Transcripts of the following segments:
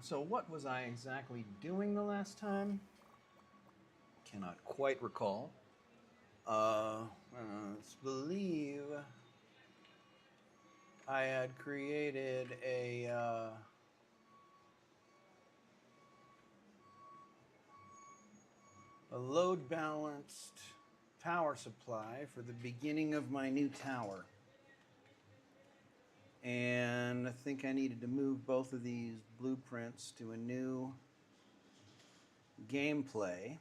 So what was I exactly doing the last time? Cannot quite recall. Let's believe I had created a load balanced power supply for the beginning of my new tower. And I think I needed to move both of these blueprints to a new gameplay.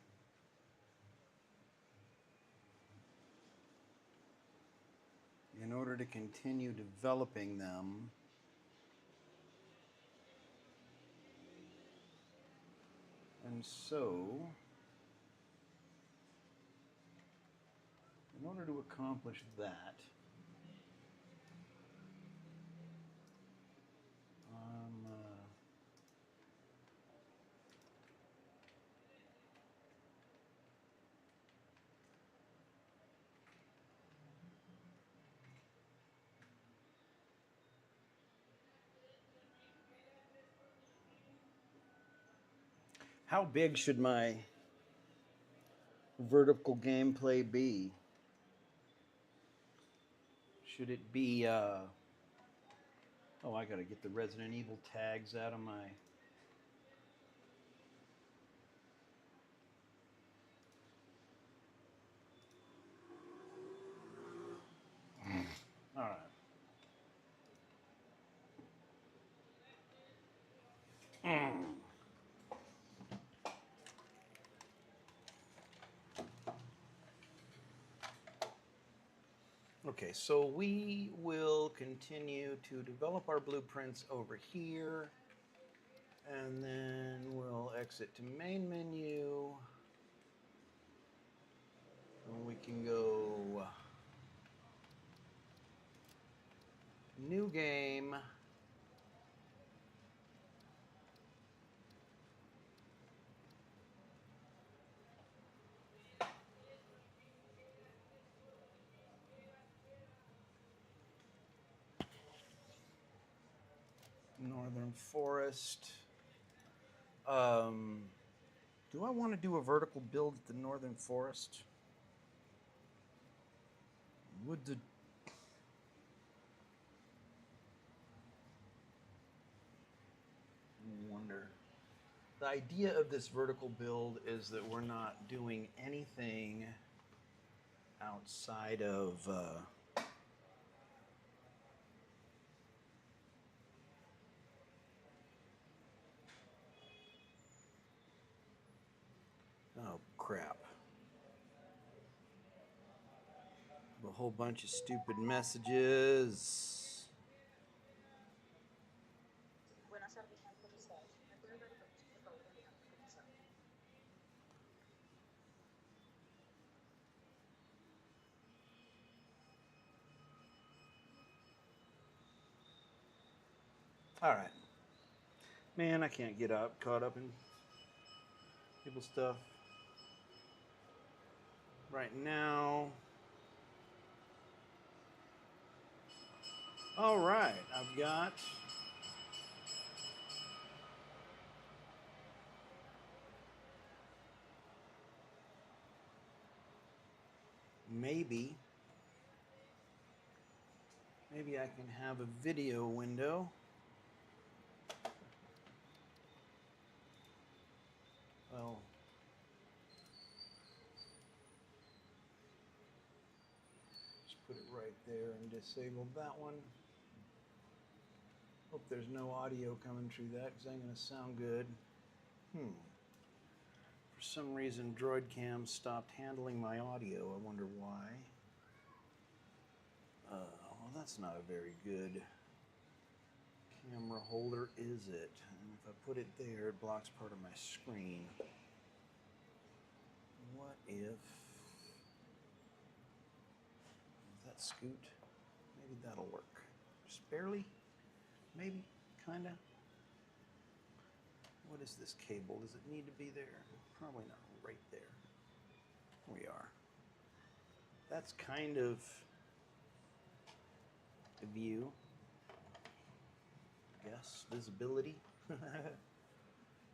In order to continue developing them. And so, in order to accomplish that, how big should my vertical gameplay be? Should it be, oh, I gotta get the Resident Evil tags out of my... All right. Okay, so we will continue to develop our blueprints over here, and then we'll exit to main menu, and we can go new game, Northern Forest. Do I want to do a vertical build at the Northern Forest? Would the... I wonder. The idea of this vertical build is that we're not doing anything outside of oh crap, a whole bunch of stupid messages. All right, man, I can't get caught up in people's stuff right now. All right, I've got maybe I can have a video window. Well, just put it right there and disable that one. Hope there's no audio coming through that because ain't gonna sound good. For some reason, DroidCam stopped handling my audio. I wonder why. Well, that's not a very good camera holder, is it? And if I put it there, it blocks part of my screen. What if... Does that scoot? Maybe that'll work. Just barely? Maybe? Kinda? What is this cable? Does it need to be there? Probably not right there. We are. That's kind of the view. Yes, visibility.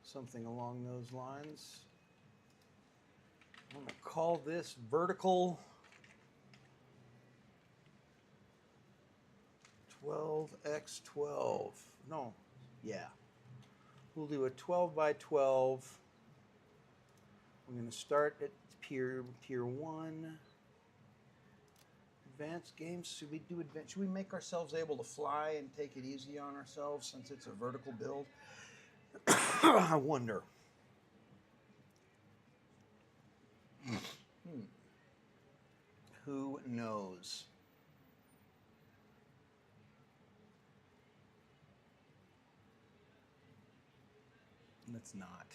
something along those lines. I'm going to call this vertical 12x12. No, yeah. We'll do a 12 by 12. We're going to start at tier 1. Advanced games. Should we do advanced? Should we make ourselves able to fly and take it easy on ourselves since it's a vertical build? I wonder. Who knows? Let's not.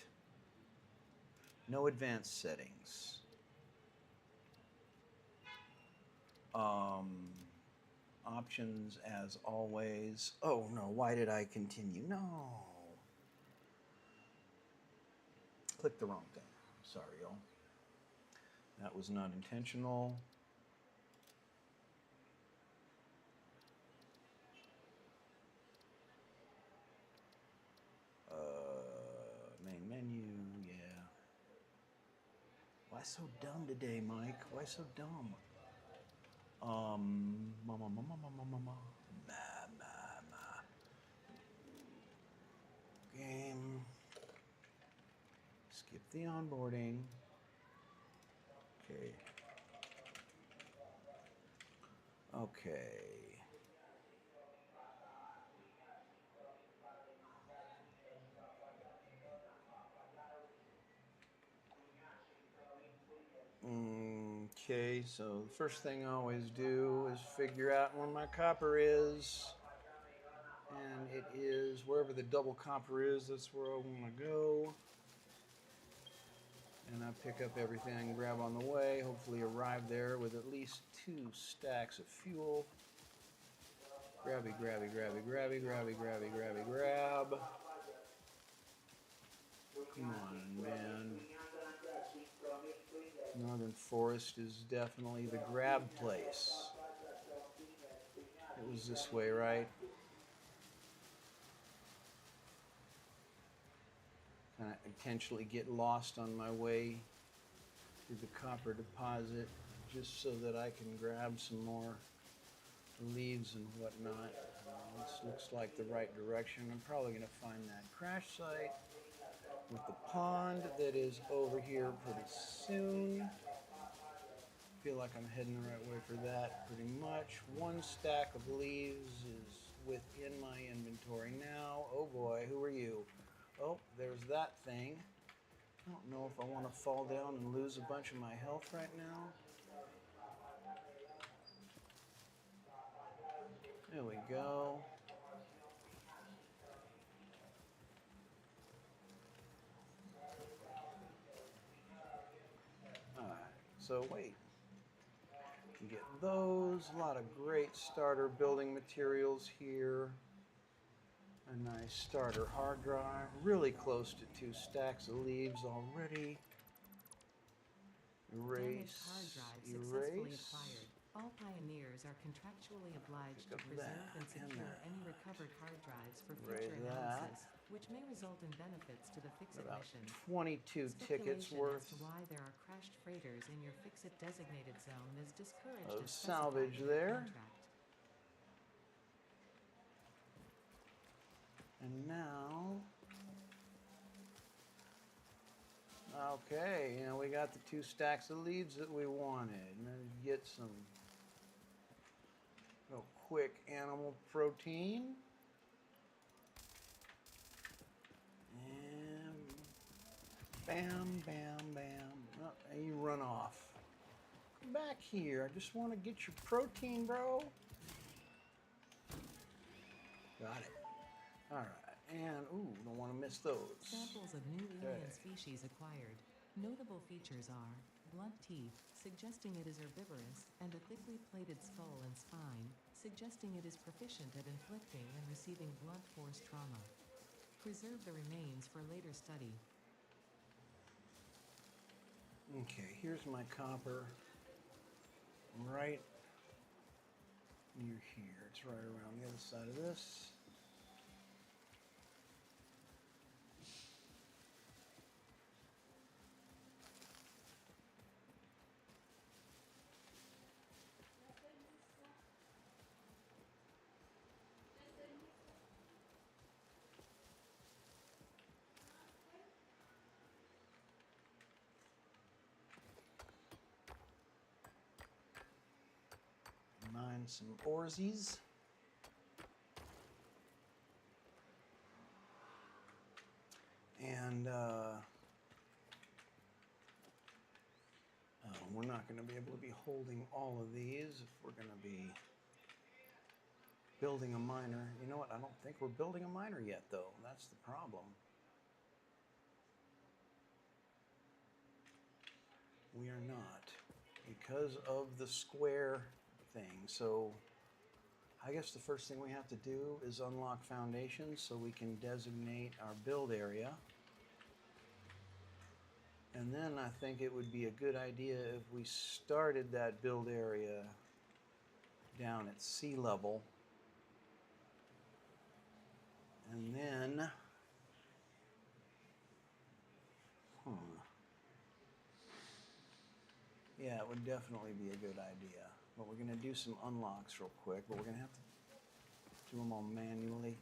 No advanced settings. Options as always. Oh no, why did I continue? No. Clicked the wrong thing. Sorry, y'all. That was not intentional. Main menu, yeah. Why so dumb today, Mike? Why so dumb? Game. Skip the onboarding. Okay. Okay. Okay, so the first thing I always do is figure out where my copper is. And it is wherever the double copper is, that's where I want to go. And I pick up everything, grab on the way, hopefully arrive there with at least 2 stacks of fuel. Grabby, grabby, grabby, grabby, grabby, grabby, grabby, grab. Come on, man. Northern Forest is definitely the grab place. It was this way, right? Kind of intentionally get lost on my way through the copper deposit just so that I can grab some more leaves and whatnot. This looks like the right direction. I'm probably going to find that crash site with the pond that is over here pretty soon. Feel like I'm heading the right way for that pretty much. 1 stack of leaves is within my inventory now. Oh boy, who are you? Oh, there's that thing. I don't know if I want to fall down and lose a bunch of my health right now. There we go. Alright, so wait. You get those. A lot of great starter building materials here. A nice starter hard drive. Really close to 2 stacks of leaves already. Erase. Hard drive successfully acquired. All pioneers are contractually obliged to preserve and secure any recovered hard drives for future analysis, which may result in benefits to the Fix-It About mission. 22 tickets worth as to why there are crashed freighters in your Fix-It designated zone is discouraged of as salvage specified in there. your contract. And now, okay, we got the 2 stacks of leaves that we wanted. And then get some real quick animal protein. And bam, bam, bam. Oh, and you run off. Come back here. I just want to get your protein, bro. Got it. All right. And, ooh, don't want to miss those. Samples of new alien species acquired. Notable features are blunt teeth, suggesting it is herbivorous, and a thickly plated skull and spine, suggesting it is proficient at inflicting and receiving blunt force trauma. Preserve the remains for later study. Okay, here's my copper. Right near here. It's right around the other side of this. Find some oresies. And we're not going to be able to be holding all of these if we're going to be building a miner. You know what? I don't think we're building a miner yet, though. That's the problem. We are not, because of the square thing. So I guess the first thing we have to do is unlock foundations so we can designate our build area. And then I think it would be a good idea if we started that build area down at sea level. And then, yeah, it would definitely be a good idea. But we're going to do some unlocks real quick, but we're going to have to do them all manually.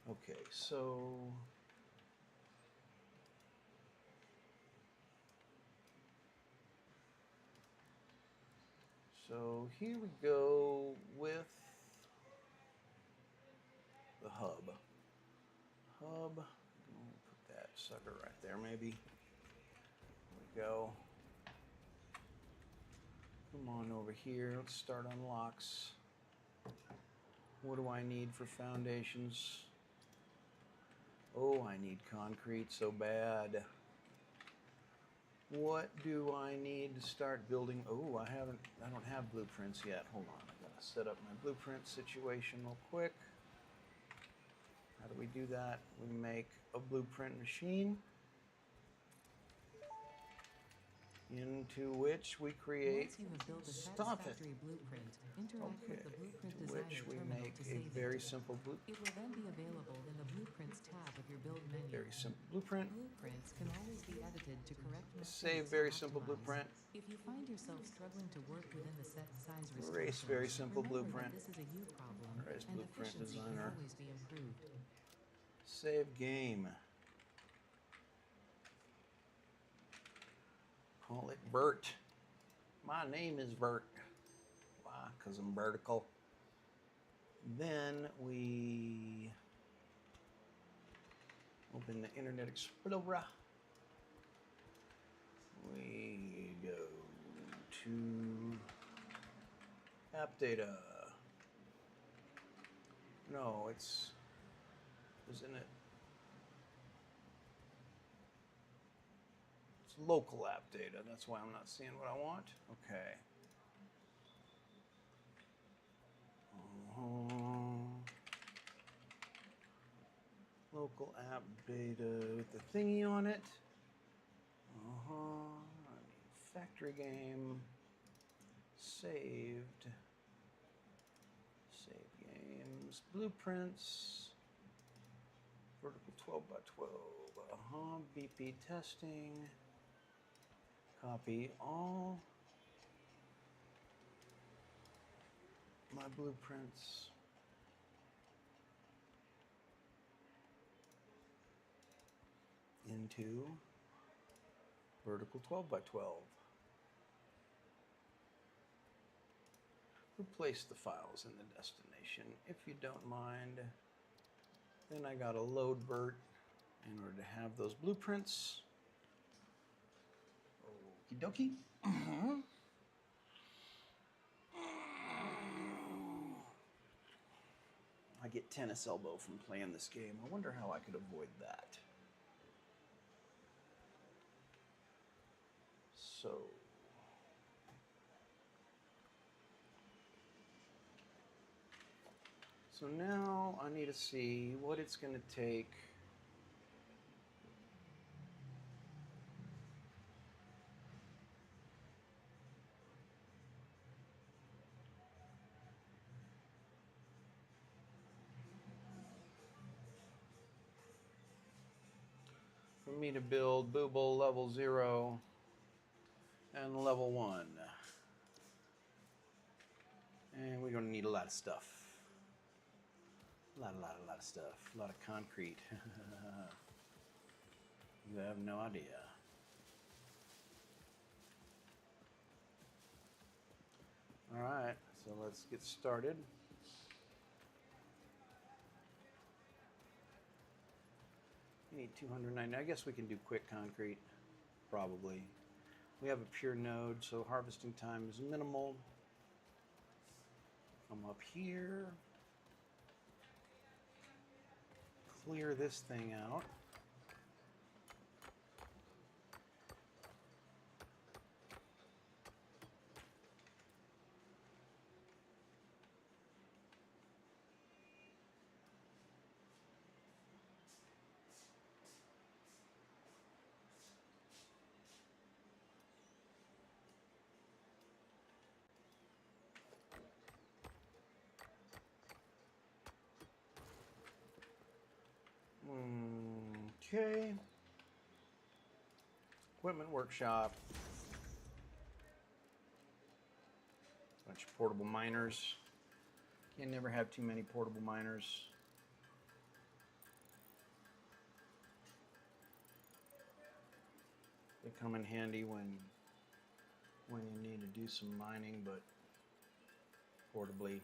Okay, so here we go with the hub. We'll put that sucker right there, maybe. There we go. Come on over here. Let's start unlocks. What do I need for foundations? Oh, I need concrete so bad. What do I need to start building? Oh, I don't have blueprints yet. Hold on, I gotta set up my blueprint situation real quick. How do we do that? We make a blueprint machine into which we create. Once you have built a satisfactory blueprint, interact with the Blueprint To Designer which we terminal make to a save very it. simple It will then be available in the Blueprints tab of your build menu. Very simple blueprint. Blueprints can always be edited to correct mistakes. Save very simple blueprint. If you find yourself struggling to work within the set size Erase restrictions, very simple remember blueprint. that this is a you problem, Erase and Blueprint efficiency Designer. can always be improved. Save game. Call it Vert. My name is Vert. Why? Because I'm vertical. Then we open the Internet Explorer. We go to app data. No, isn't it? It's local app data. That's why I'm not seeing what I want. Okay. Local app data with the thingy on it. I need factory game. Saved. Save games. Blueprints. Vertical 12 by 12. BP testing. Copy all my blueprints. Into vertical 12 by 12. Replace the files in the destination if you don't mind. Then I gotta load Vert in order to have those blueprints. Okie dokie. I get tennis elbow from playing this game. I wonder how I could avoid that. So now I need to see what it's going to take for me to build Booble level 0 and level 1. And we're going to need a lot of stuff. A lot of stuff. A lot of concrete. You have no idea. All right, so let's get started. We need 290. I guess we can do quick concrete, probably. We have a pure node, so harvesting time is minimal. Come up here. Clear this thing out. Okay. Equipment workshop. Bunch of portable miners. Can never have too many portable miners. They come in handy when you need to do some mining, but portably.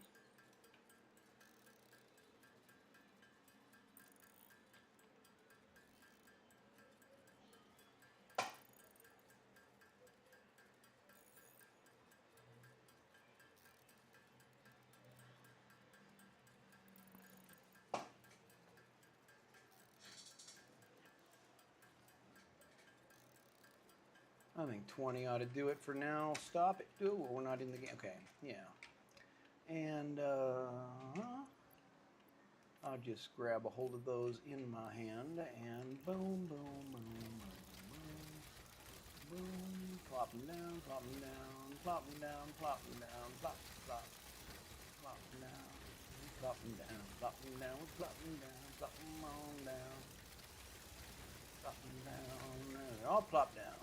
I think 20 ought to do it for now. Stop it. Do it. We're not in the game. Okay. Yeah. And I'll just grab a hold of those in my hand and boom, boom, boom, boom, boom, boom. Plop them down, plop them down, plop them down, plop them down, plop, plop, plop them down, plop them down, plop them down, plop them down, plop them on down, plop them down. They're all plop down.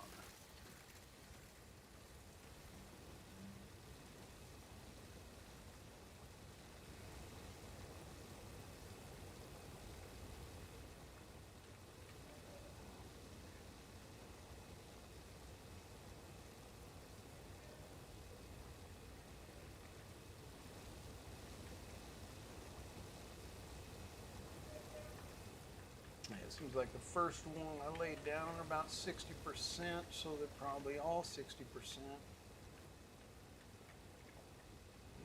It seems like the first one I laid down are about 60%, so they're probably all 60%.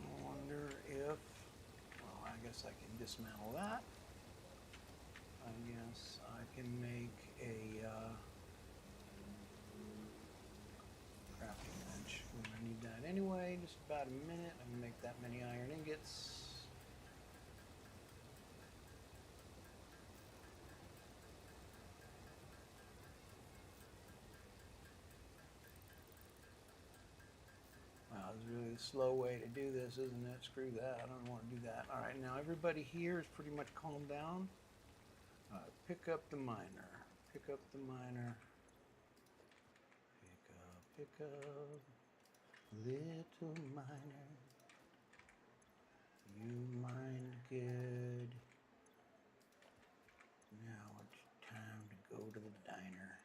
I wonder if, well, I guess I can dismantle that. I guess I can make a crafting bench. We're gonna need that anyway, just about a minute. I can make that many iron ingots. Wow, it's really a slow way to do this, isn't it? Screw that. I don't want to do that. All right, now everybody here is pretty much calmed down. Pick up the miner. Pick up the miner. Pick up, little miner. You mine good. Now it's time to go to the diner.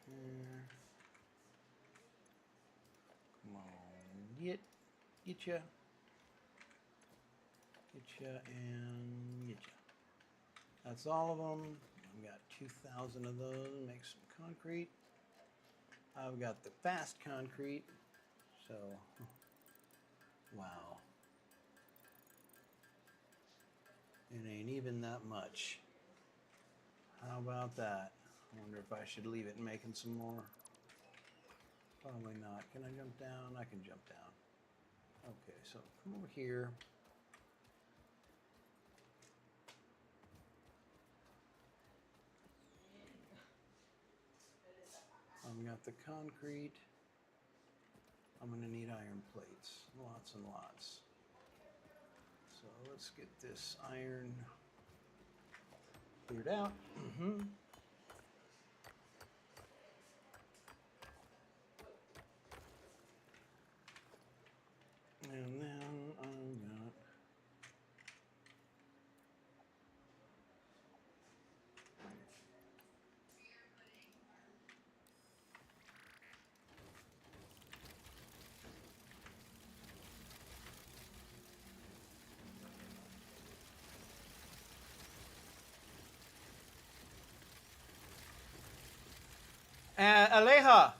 Here. Come on, get ya, and get ya. That's all of them. I've got 2,000 of those. Make some concrete. I've got the fast concrete. So, wow. It ain't even that much. How about that? I wonder if I should leave it and making some more. Probably not. Can I jump down? I can jump down. Okay, so come over here. I've got the concrete. I'm going to need iron plates. Lots and lots. So let's get this iron cleared out. And then I've got Aleja.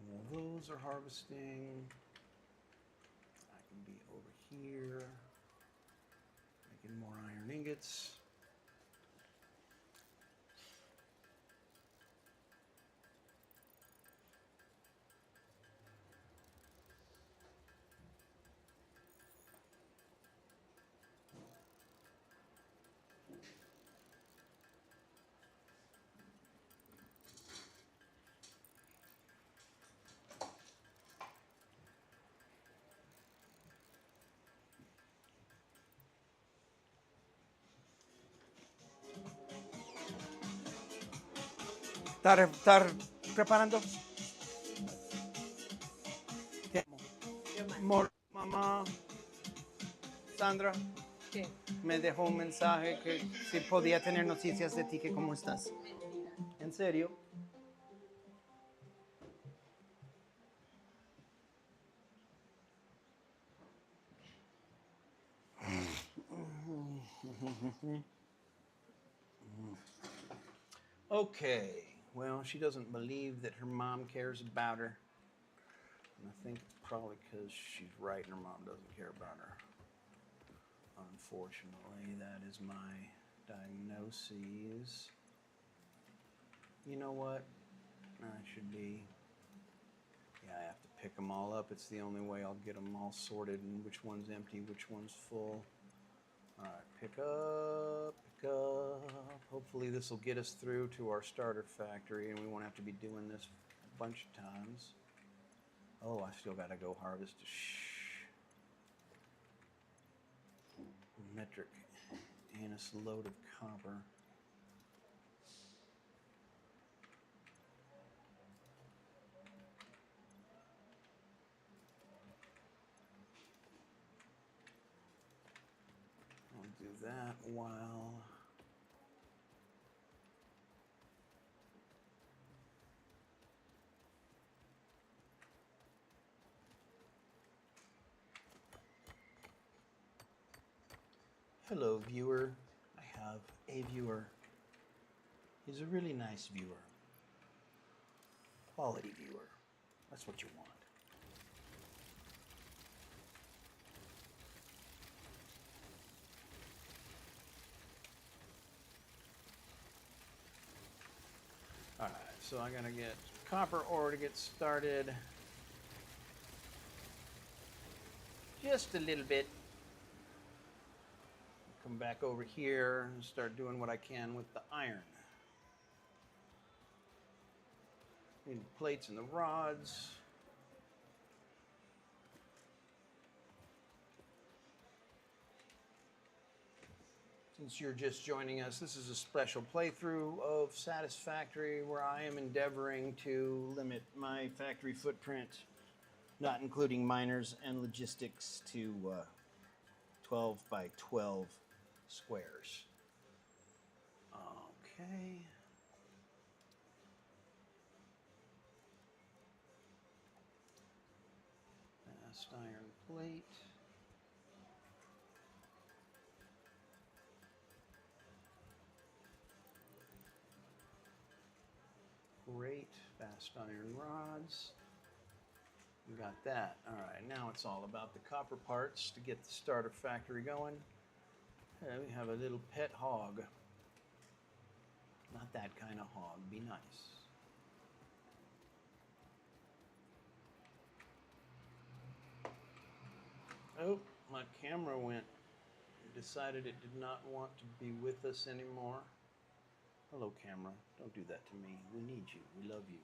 Well, those are harvesting. I can be over here making more iron ingots. ¿Estar preparando? ¿Qué? Mamá, Sandra, ¿Qué? me dejó un mensaje que si podía tener noticias de ti, que cómo estás. ¿En serio? Okay, well, she doesn't believe that her mom cares about her. And I think it's probably because she's right and her mom doesn't care about her. Unfortunately, that is my diagnosis. You know what? I should be. Yeah, I have to pick them all up. It's the only way I'll get them all sorted and which one's empty, which one's full. All right, pick up, pick up. Hopefully this will get us through to our starter factory and we won't have to be doing this a bunch of times. Oh, I still got to go harvest a metric anise load of copper. I'll do that while hello, viewer. I have a viewer. He's a really nice viewer. Quality viewer. That's what you want. All right, so I gotta get copper ore to get started. Just a little bit. Come back over here and start doing what I can with the iron. Need the plates and the rods. Since you're just joining us, this is a special playthrough of Satisfactory where I am endeavoring to limit my factory footprint, not including miners and logistics, to 12 by 12 squares. Okay. Cast iron plate. Great. Fast iron rods. We got that. All right, now it's all about the copper parts to get the starter factory going. We have a little pet hog. Not that kind of hog. Be nice. Oh, my camera went. Decided it did not want to be with us anymore. Hello, camera. Don't do that to me. We need you. We love you.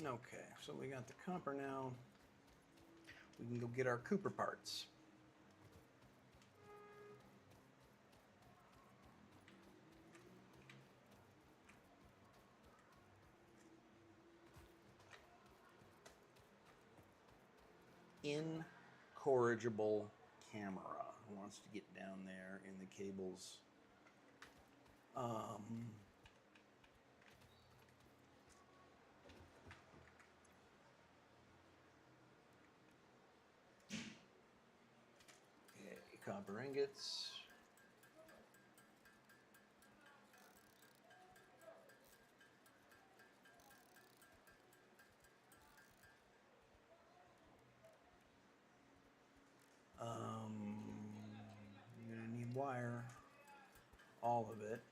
Okay, so we got the copper now. We can go get our Cooper parts. Incorrigible camera. Wants to get down there in the cables. Okay, copper ingots. I'm gonna need wire, all of it.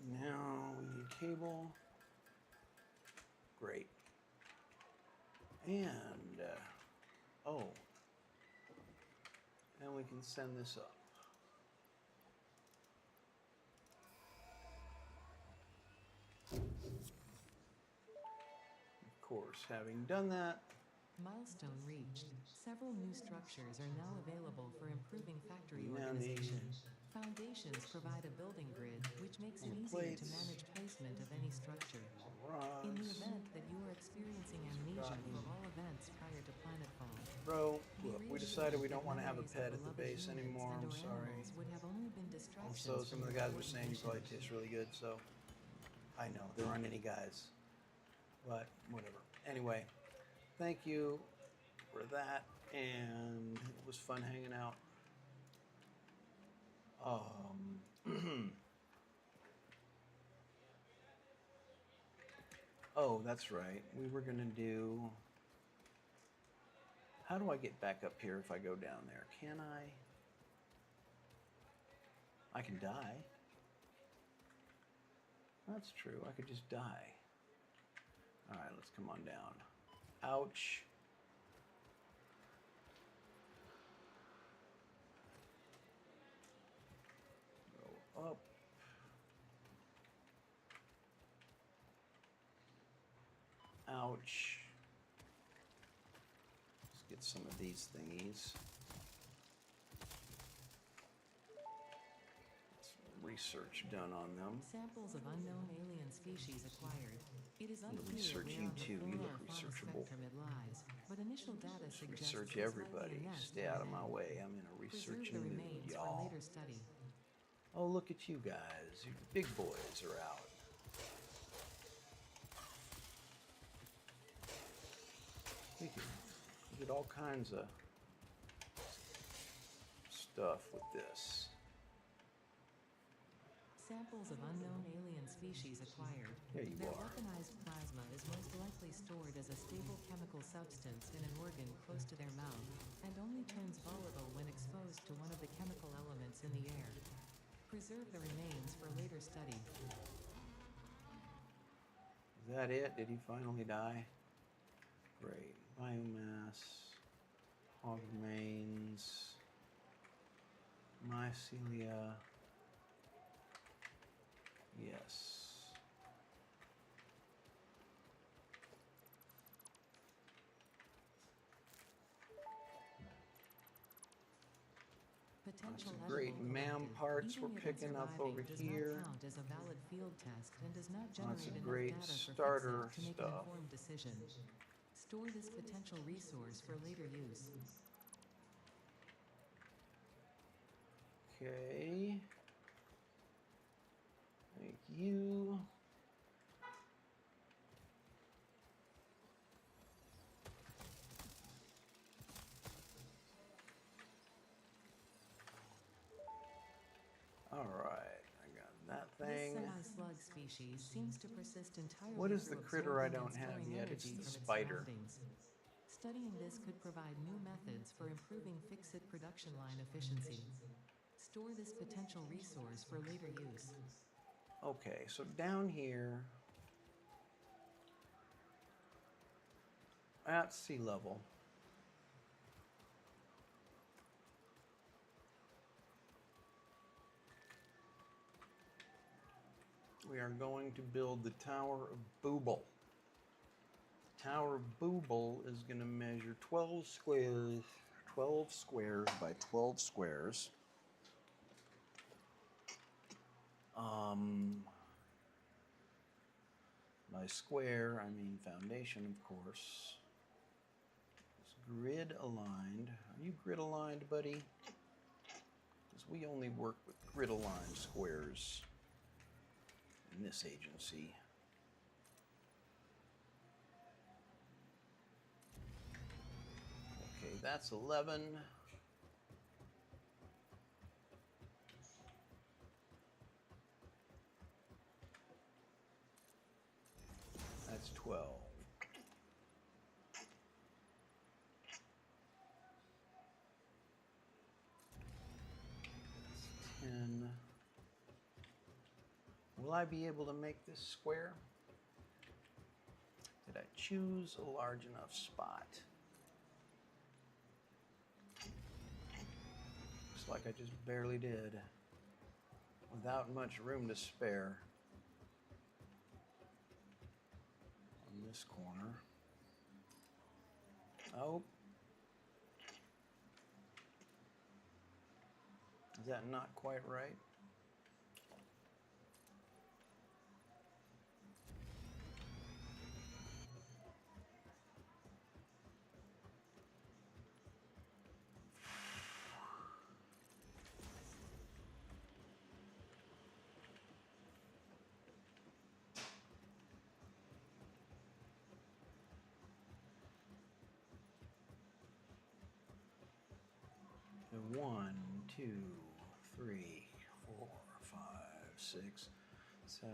Now we need cable. Great. And, oh, and we can send this up. Of course, having done that, Milestone reached. Several new structures are now available for improving factory we now organization. need Foundations provide a building grid, which makes it more easier to plates, manage placement of any structure. more In the rods. event that you are experiencing amnesia for all events prior to planetfall, Bro, be look, we reassured decided we that don't want to have a memories of pet at the beloved base humans anymore. I'm and/or sorry. animals would have only been distractions Also, some from of the your guys were forward saying you mission. probably taste really good, so I know there aren't any guys, but whatever. Anyway, thank you for that, and it was fun hanging out. Oh, that's right. We were gonna do. How do I get back up here if I go down there? Can I? I can die. That's true. I could just die. All right, let's come on down. Ouch. Go up. Ouch. Let's get some of these thingies. Some research done on them. Samples of unknown alien species acquired. It is I'm gonna unclear research where you on the too. You flora look or fauna researchable. spectrum it lies, but initial data Just suggests research it's likely everybody. a nest Stay or out of my egg. way. I'm in a Preserve researching the mood, remains for y'all. later study. Oh, look at you guys. You big boys are out. You can get all kinds of stuff with this. Samples of unknown alien species acquired. There you Their are. weaponized plasma is most likely stored as a stable chemical substance in an organ close to their mouth, and only turns volatile when exposed to one of the chemical elements in the air. Preserve the remains for later study. Is that it? Did he finally die? Great. Biomass, hog remains, mycelia. Yes. Potential Some great edible MAM collected. parts Eating we're it and picking up surviving over does here. not count as a valid field test and does not Lots generate of enough great data for starter FIXIT to make an stuff. informed decision. Store this potential resource for later use. Okay. Thank you. All right, I got that This thing. semi-slug species seems to persist entirely What is the through critter I absorbing don't and have storing yet? It's energy the from its spider. surroundings. Studying this could provide new methods for improving FIXIT production line efficiency. Store this potential resource for later use. Okay, so down here at sea level, we are going to build the Tower of Booble. The Tower of Booble is going to measure 12 squares by 12 squares. By square, I mean foundation, of course. It's grid aligned. Are you grid aligned, buddy? Because we only work with grid aligned squares in this agency. Okay, that's 11. That's 12. That's 10. Will I be able to make this square? Did I choose a large enough spot? Looks like I just barely did. Without much room to spare on this corner. Oh. Is that not quite right? And 1, 2, 3, 4, 5, 6, 7,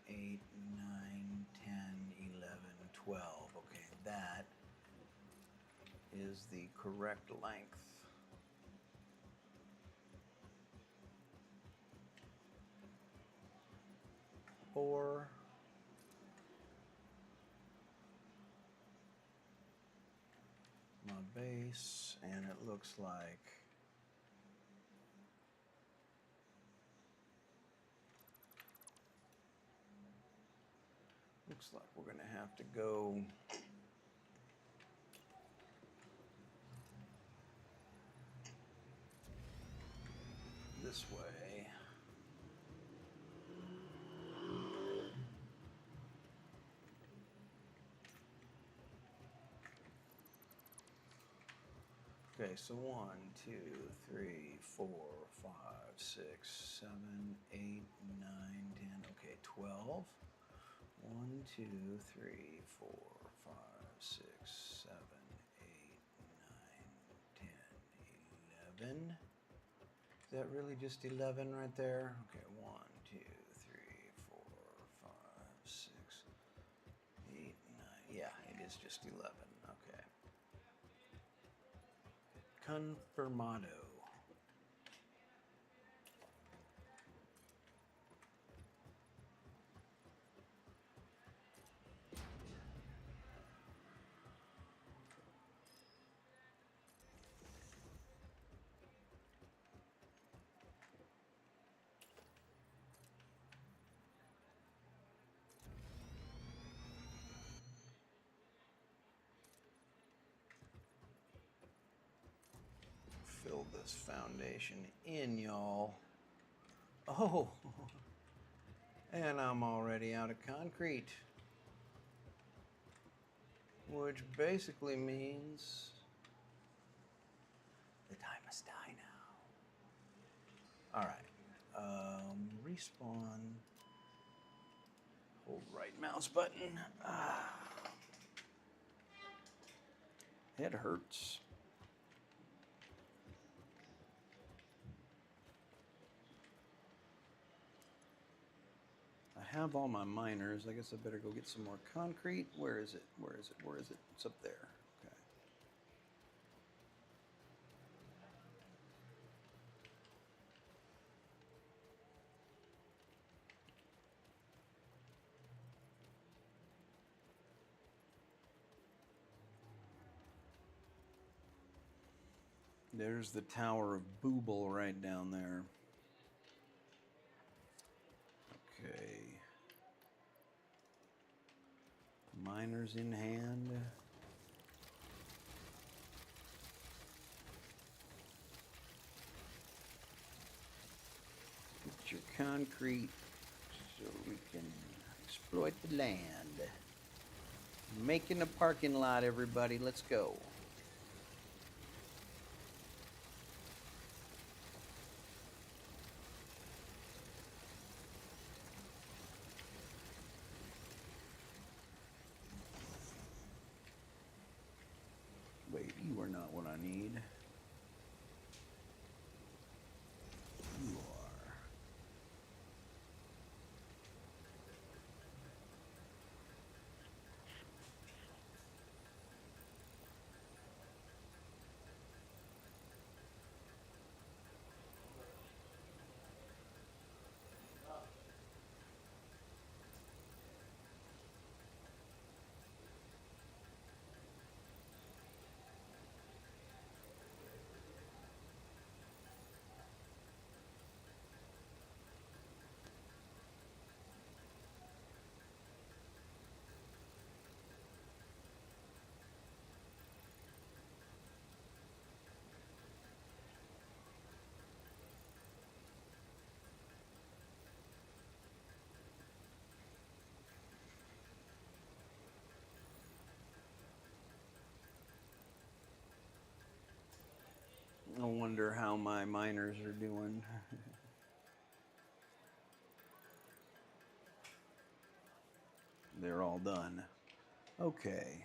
8, 9, 10, 11, 12. Okay, that is the correct length. For my base, and it looks like we're going to have to go this way. Okay, so 1, 2, 3, 4, 5, 6, 7, 8, 9, 10. Okay, 12. 1, 2, 3, 4, 5, 6, 7, 8, 9, 10, 11. Is that really just 11 right there? Okay, 1, 2, 3, 4, 5, 6, 8, 9. Yeah, it is just 11. Okay. Confirmado. Fill this foundation in, y'all. Oh, and I'm already out of concrete, which basically means that I must die now. All right, respawn. Hold right mouse button. It hurts. I have all my miners. I guess I better go get some more concrete. Where is it? Where is it? Where is it? It's up there. Okay. There's the Tower of Booble right down there. Okay. Miners in hand. Get your concrete so we can exploit the land. Making a parking lot, everybody. Let's go. Wait, you are not what I need. You are. I wonder how my miners are doing. They're all done. Okay.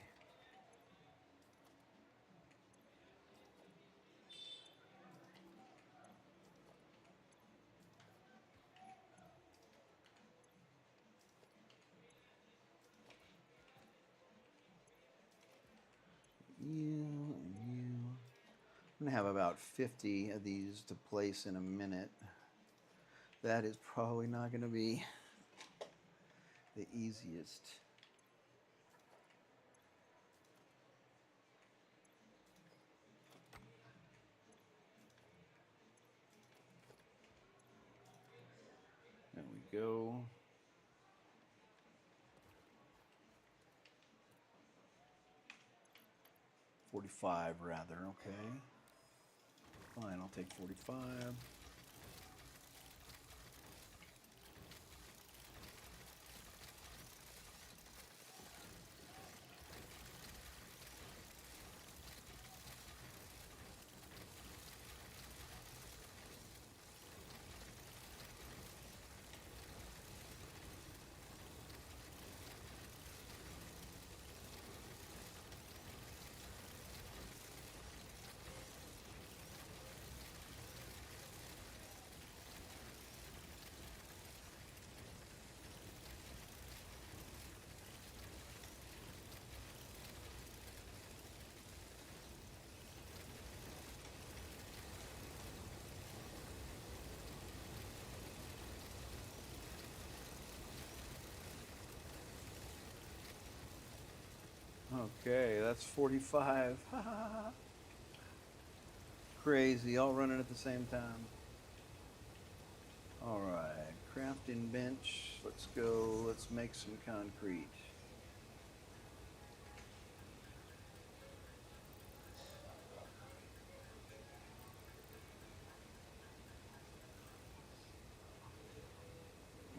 You and you. I'm going to have about 50 of these to place in a minute. That is probably not going to be the easiest. There we go. $45 rather, okay. Fine, I'll take 45. Okay, that's 45. Crazy, all running at the same time. All right, crafting bench. Let's go. Let's make some concrete.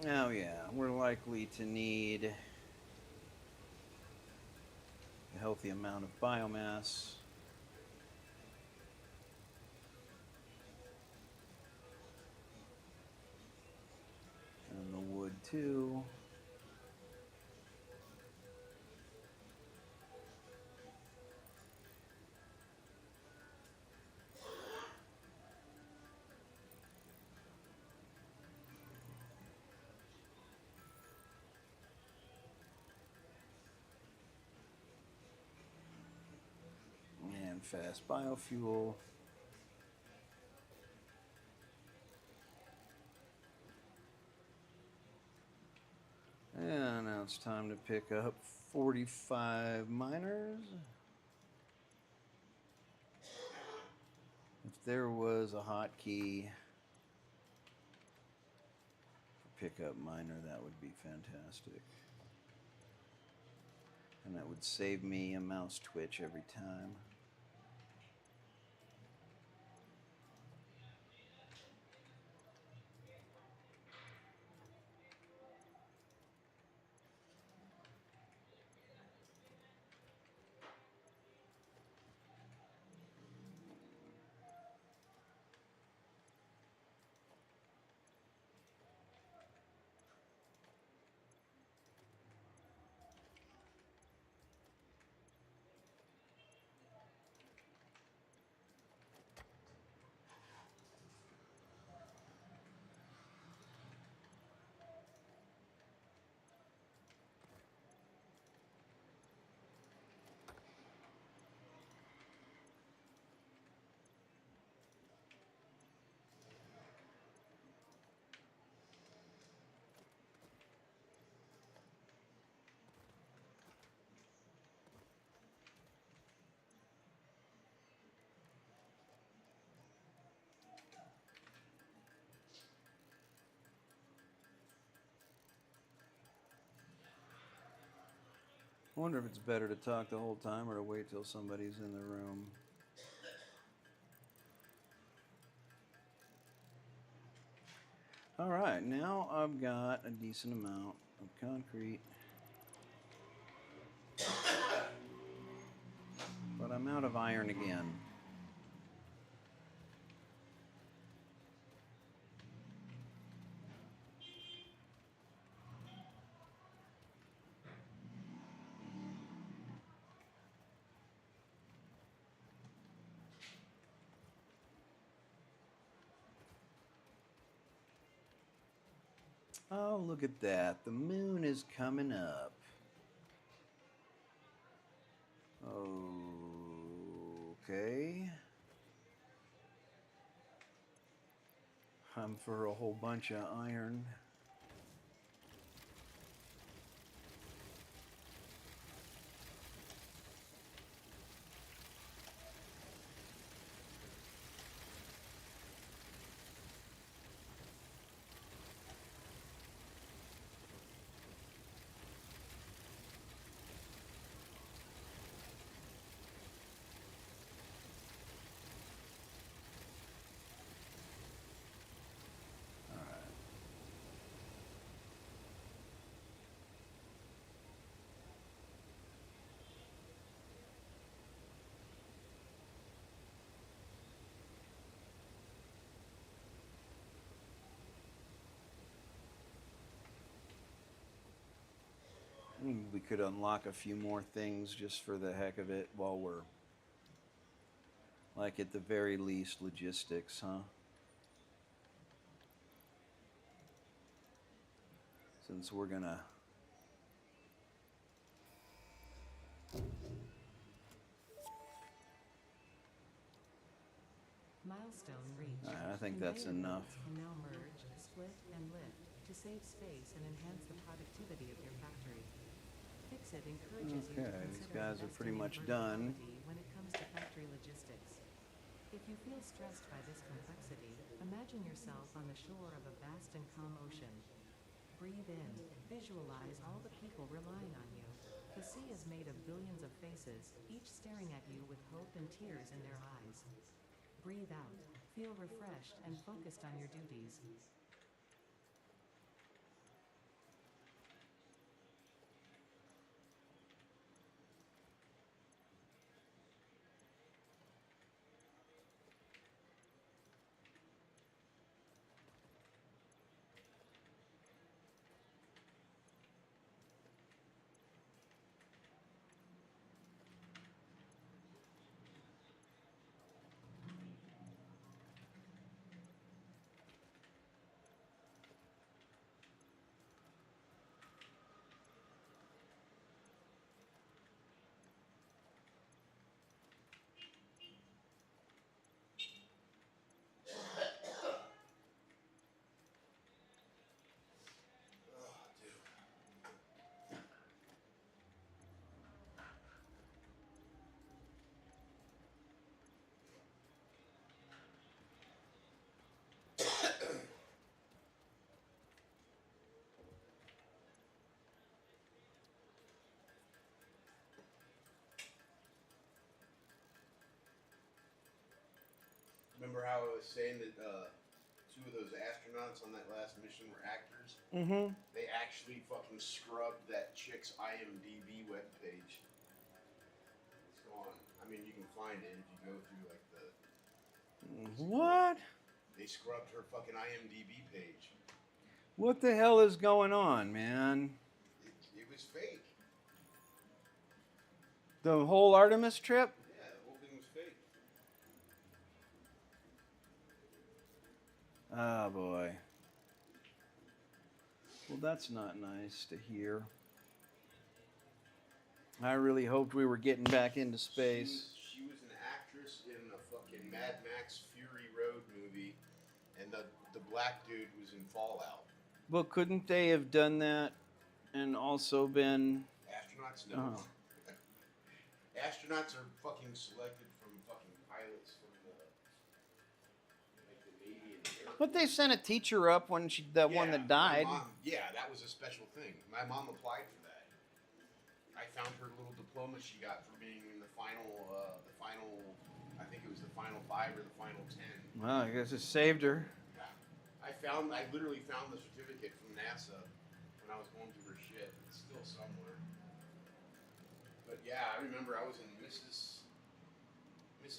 Oh yeah, we're likely to need a healthy amount of biomass. And the wood too. And fast biofuel. And now it's time to pick up 45 miners. If there was a hotkey for pickup miner, that would be fantastic. And that would save me a mouse twitch every time. I wonder if it's better to talk the whole time or to wait till somebody's in the room. All right, now I've got a decent amount of concrete. But I'm out of iron again. Oh, look at that. The moon is coming up. Okay. I'm for a whole bunch of iron. We could unlock a few more things just for the heck of it while we're, like, at the very least, logistics, huh? Since we're gonna... Milestone reached. I think that's enough. Can now merge, split, and lift to save space and enhance the productivity of your factory. Fixit encourages you to Okay, these consider guys are investing pretty in much done. verticality when it comes to factory logistics. If you feel stressed by this complexity, imagine yourself on the shore of a vast and calm ocean. Breathe in, visualize all the people relying on you. The sea is made of billions of faces, each staring at you with hope and tears in their eyes. Breathe out, feel refreshed and focused on your duties. was saying that two of those astronauts on that last mission were actors. Mm-hmm. They actually fucking scrubbed that chick's IMDb webpage. It's gone. I mean, you can find it if you go through like the. What? They scrubbed her fucking IMDb page. What the hell is going on, man? It was fake. The whole Artemis trip? Yeah, the whole thing was fake. Oh, boy. Well, that's not nice to hear. I really hoped we were getting back into space. She was an actress in a fucking Mad Max Fury Road movie, and the black dude was in Fallout. Well, couldn't they have done that and also been... Astronauts? No. Astronauts are fucking selected from fucking pilots from the Navy and the Air Force. But they sent a teacher up when one that died. That was a special thing. My mom applied for that. I found her little diploma she got for being in the final, I think it was the final 5 or the final 10. Well, I guess it saved her. Yeah. I literally found the certificate from NASA when I was going through her shit. It's still somewhere. But yeah, I remember I was in Mrs.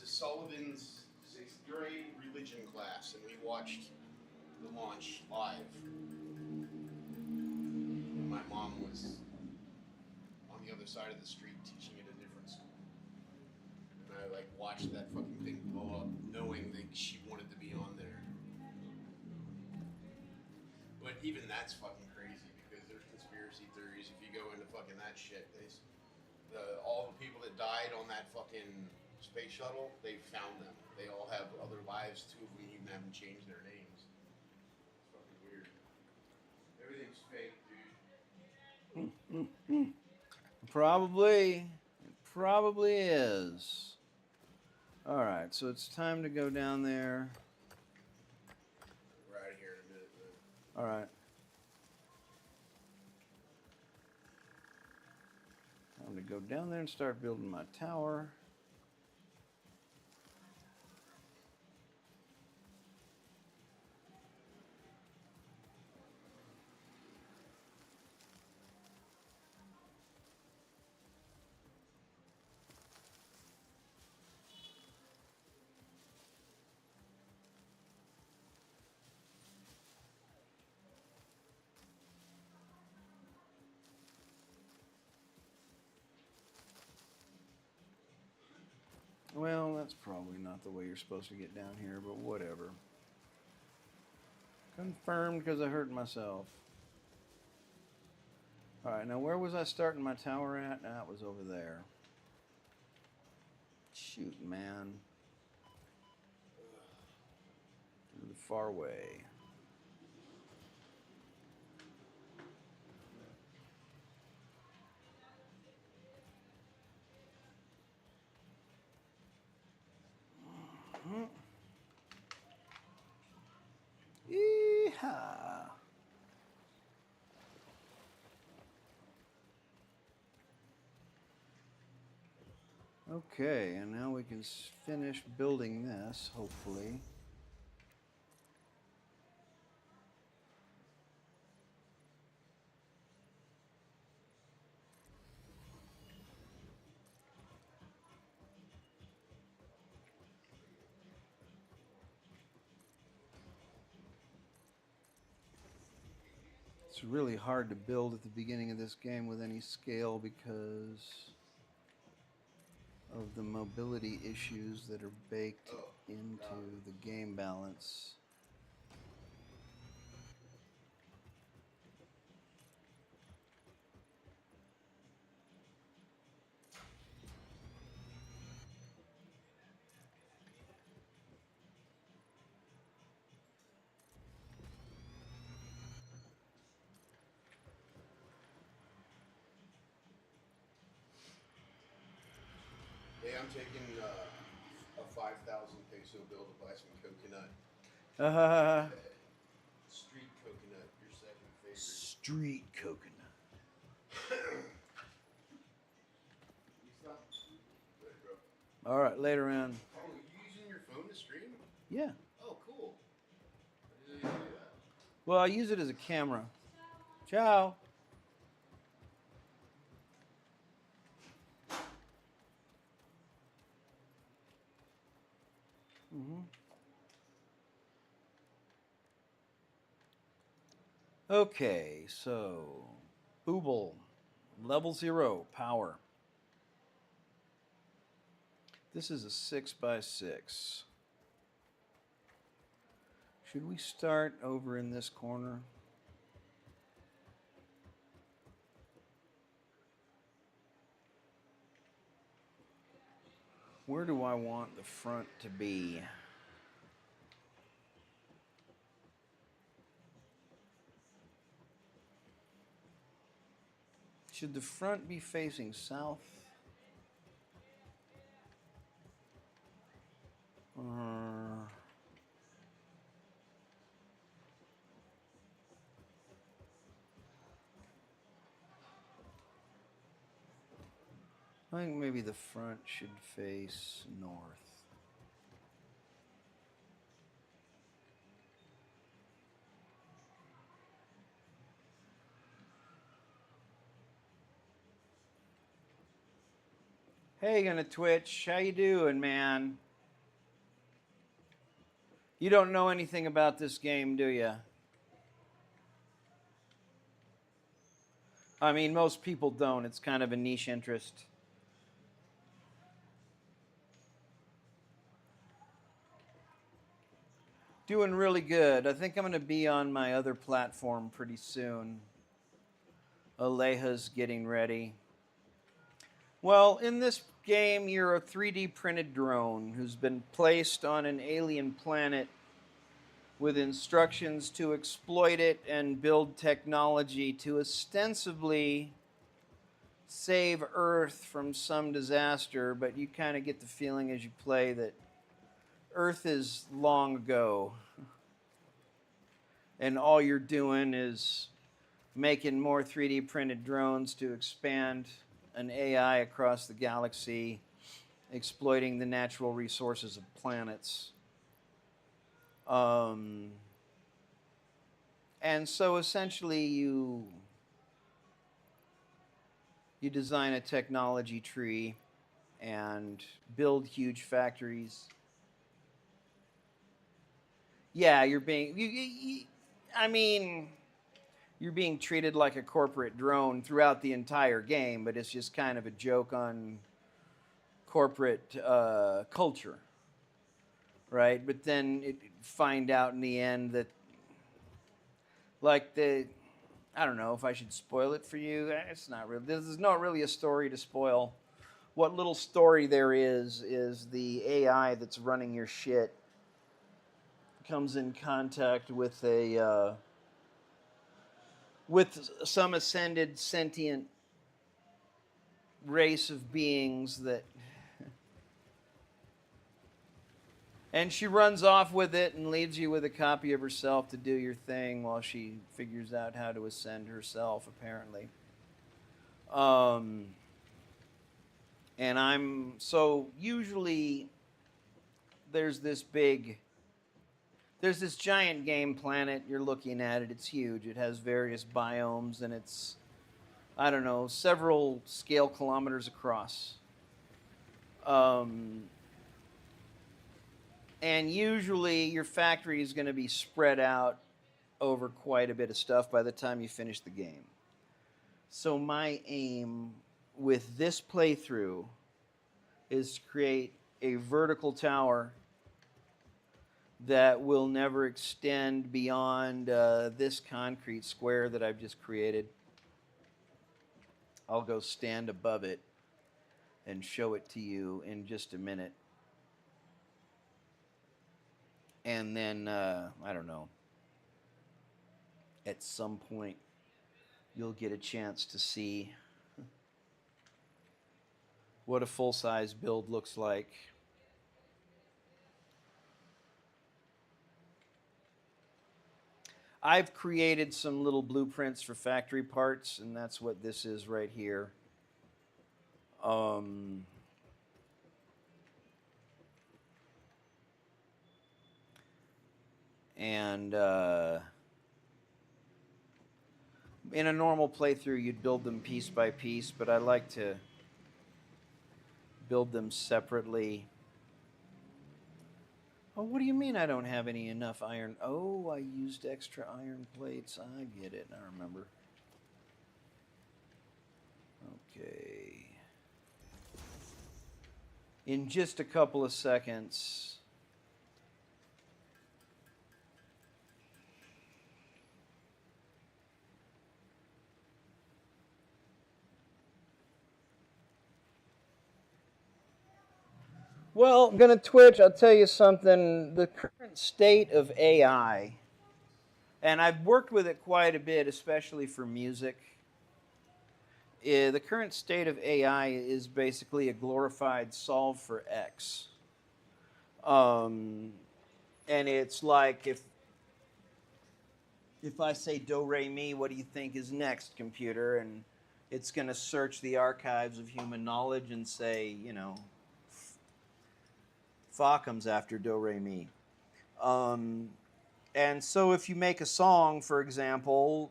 Sullivan's 6th grade religion class, and we watched the launch live. And my mom was on the other side of the street teaching at a different school. And I watched that fucking thing blow up, knowing that she wanted to be on there. But even that's fucking crazy because there's conspiracy theories. If you go into fucking that shit, all the people that died on that fucking space shuttle, they found them. They all have other lives. 2 of them even haven't changed their names. It's fucking weird. Everything's fake, dude. Probably. It probably is. Alright, so it's time to go down there. We're out of here in a minute, man. Alright. Time to go down there and start building my tower. Well, that's probably not the way you're supposed to get down here, but whatever. Confirmed because I hurt myself. Alright, now where was I starting my tower at? That was over there. Shoot, man. The far way. Yeehaw. Okay, and now we can finish building this, hopefully. It's really hard to build at the beginning of this game with any scale because of the mobility issues that are baked into the game balance. Hey, I'm taking a 5,000 peso bill to buy some coconut. Street coconut, your second favorite. Street coconut. You stop. Good, bro. All right, later on. Oh, you using your phone to stream? Yeah. Oh, Well, I use it as a camera. Ciao. Okay, so Booble, level 0, power. This is a 6x6. Should we start over in this corner? Where do I want the front to be? Should the front be facing south? I think maybe the front should face north. Hey, gonna Twitch, how you doing, man? You don't know anything about this game, do you? I mean, most people don't. It's kind of a niche interest. Doing really good. I think I'm going to be on my other platform pretty soon. Aleja's getting ready. Well, in this game, you're a 3D printed drone who's been placed on an alien planet with instructions to exploit it and build technology to ostensibly save Earth from some disaster, but you kind of get the feeling as you play that Earth is long ago. And all you're doing is making more 3D printed drones to expand an AI across the galaxy, exploiting the natural resources of planets. And so essentially you design a technology tree and build huge factories. Yeah, you're being I mean, you're being treated like a corporate drone throughout the entire game, but it's just kind of a joke on corporate culture, right? But then find out in the end that, like I don't know if I should spoil it for you. It's not really. This is not really a story to spoil. What little story there is the AI that's running your shit comes in contact with with some ascended sentient race of beings that, and she runs off with it and leaves you with a copy of herself to do your thing while she figures out how to ascend herself, apparently. And I'm so usually there's this giant game planet. You're looking at it. It's huge. It has various biomes, and it's, I don't know, several scale kilometers across. And usually your factory is going to be spread out over quite a bit of stuff by the time you finish the game. So my aim with this playthrough is to create a vertical tower that will never extend beyond this concrete square that I've just created. I'll go stand above it and show it to you in just a minute. And then, I don't know, at some point, you'll get a chance to see what a full-size build looks like. I've created some little blueprints for factory parts, and that's what this is right here. And in a normal playthrough, you'd build them piece by piece, but I like to build them separately. Oh, what do you mean I don't have enough iron? Oh, I used extra iron plates. I get it. I remember. Okay. In just a couple of seconds. Well, I'm going to Twitch. I'll tell you something. The current state of AI, and I've worked with it quite a bit, especially for music. The current state of AI is basically a glorified solve for X. And it's like if I say do re mi, what do you think is next, computer? And it's going to search the archives of human knowledge and say, you know, fa comes after do re mi. And so if you make a song, for example,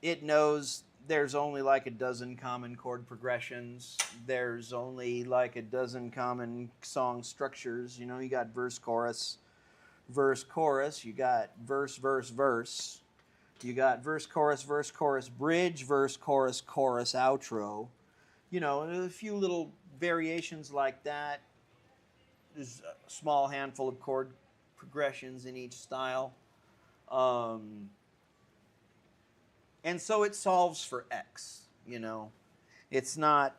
it knows there's only like a dozen common chord progressions. There's only like a dozen common song structures. You know, you got verse, chorus, chorus. You got verse, verse, verse. You got verse, chorus, bridge, verse, chorus, outro. You know, a few little variations like that. There's a small handful of chord progressions in each style. And so it solves for X, you know. It's not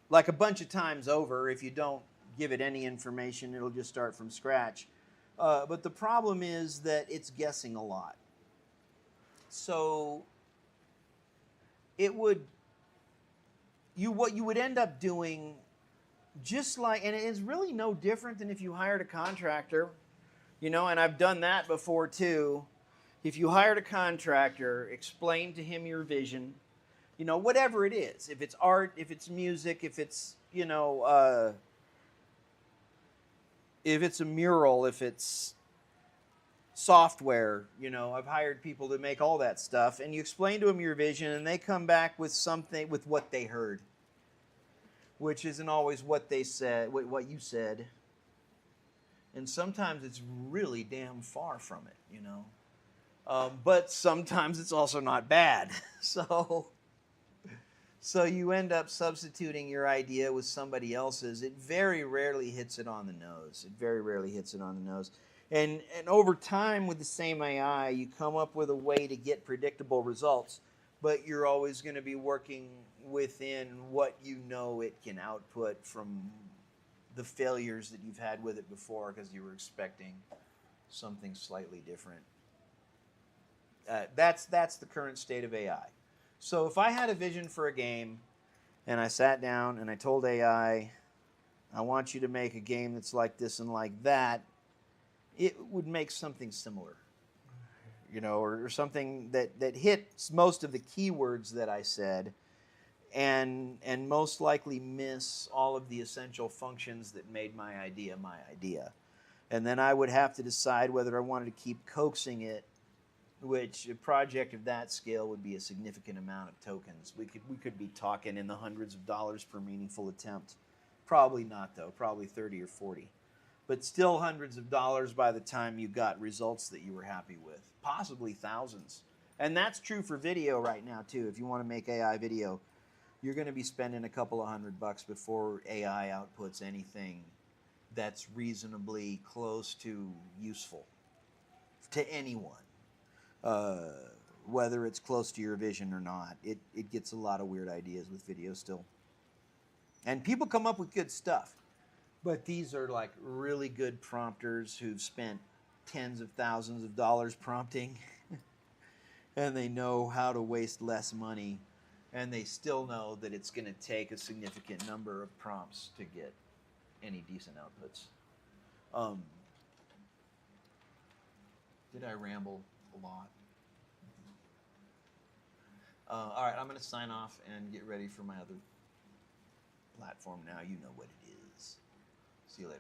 like a bunch of times over. If you don't give it any information, it'll just start from scratch. But the problem is that it's guessing a lot. So it would, what you would end up doing, just like, and it's really no different than if you hired a contractor, you know, and I've done that before too. If you hired a contractor, explain to him your vision, you know, whatever it is. If it's art, if it's music, if it's, you know, if it's a mural, if it's software, you know, I've hired people to make all that stuff, and you explain to them your vision, and they come back with something, with what they heard, which isn't always what they said, what you said. And sometimes it's really damn far from it, you know. But sometimes it's also not bad. So you end up substituting your idea with somebody else's. It very rarely hits it on the nose. It very rarely hits it on the nose. And over time with the same AI, you come up with a way to get predictable results, but you're always going to be working within what you know it can output from the failures that you've had with it before because you were expecting something slightly different. That's the current state of AI. So if I had a vision for a game and I sat down and I told AI, I want you to make a game that's like this and like that, it would make something similar, you know, or something that hits most of the keywords that I said and most likely miss all of the essential functions that made my idea my idea. And then I would have to decide whether I wanted to keep coaxing it, which a project of that scale would be a significant amount of tokens. We could be talking in the hundreds of dollars per meaningful attempt. Probably not, though. Probably 30 or 40. But still hundreds of dollars by the time you got results that you were happy with. Possibly thousands. And that's true for video right now, too. If you want to make AI video, you're going to be spending a couple of $100 before AI outputs anything that's reasonably close to useful to anyone. Whether it's close to your vision or not. It gets a lot of weird ideas with video still. And people come up with good stuff. But these are like really good prompters who've spent tens of thousands of dollars prompting. And they know how to waste less money. And they still know that it's going to take a significant number of prompts to get any decent outputs. Did I ramble a lot? All right, I'm going to sign off and get ready for my other platform now. You know what it is. See you later.